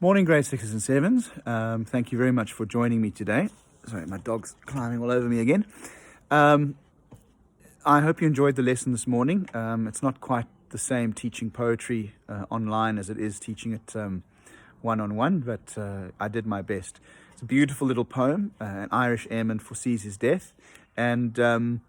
Morning, grade 6s and 7s. Thank you very much for joining me today. Sorry, my dog's climbing all over me again. I hope you enjoyed the lesson this morning. It's not quite the same teaching poetry online as it is teaching it one-on-one, but I did my best. It's a beautiful little poem. An Irish airman foresees his death. And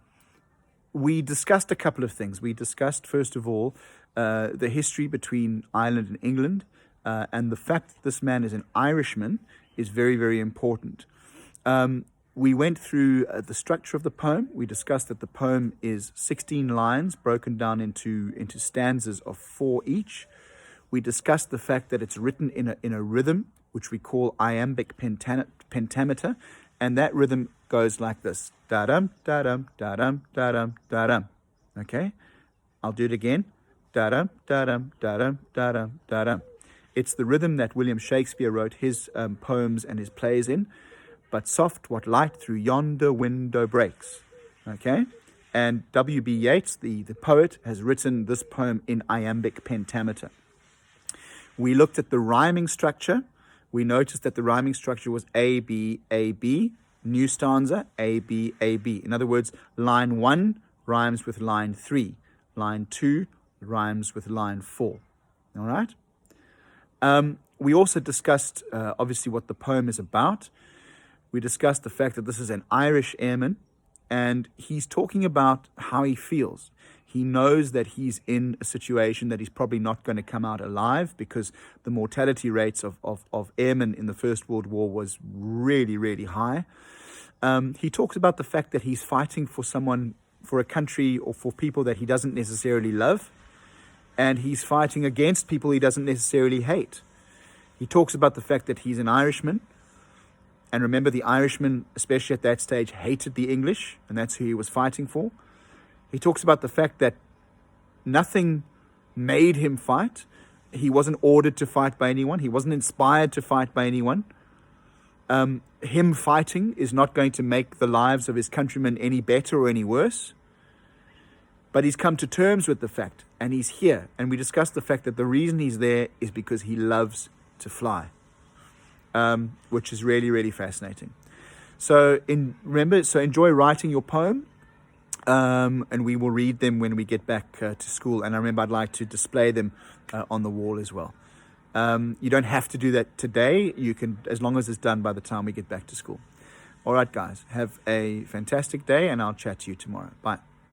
we discussed a couple of things. We discussed, first of all, the history between Ireland and England. And the fact that this man is an Irishman is very, very important. We went through the structure of the poem. We discussed that the poem is 16 lines broken down into stanzas of 4 each. We discussed the fact that it's written in a rhythm, which we call iambic pentameter, and that rhythm goes like this. Da-dum, da-dum, da-dum, da-dum, da-dum. Okay? I'll do it again. Da-dum, da-dum, da-dum, da-dum, da-dum. It's the rhythm that William Shakespeare wrote his poems and his plays in. But soft what light through yonder window breaks. Okay? And W.B. Yeats, the poet, has written this poem in iambic pentameter. We looked at the rhyming structure. We noticed that the rhyming structure was A, B, A, B. New stanza, A, B, A, B. In other words, line 1 rhymes with line 3. Line 2 rhymes with line 4. All right? We also discussed, obviously, what the poem is about. We discussed the fact that this is an Irish airman, and he's talking about how he feels. He knows that he's in a situation that he's probably not going to come out alive because the mortality rates of airmen in the First World War was really, really high. He talks about the fact that he's fighting for someone, for a country or for people that he doesn't necessarily love. And he's fighting against people he doesn't necessarily hate. He talks about the fact that he's an Irishman. And remember, the Irishmen, especially at that stage, hated the English, and that's who he was fighting for. He talks about the fact that nothing made him fight. He wasn't ordered to fight by anyone. He wasn't inspired to fight by anyone. Him fighting is not going to make the lives of his countrymen any better or any worse. But he's come to terms with the fact, and he's here. And we discussed the fact that the reason he's there is because he loves to fly, which is really, really fascinating. So enjoy writing your poem, and we will read them when we get back to school. And I remember I'd like to display them on the wall as well. You don't have to do that today. You can, as long as it's done by the time we get back to school. All right, guys, have a fantastic day, and I'll chat to you tomorrow. Bye.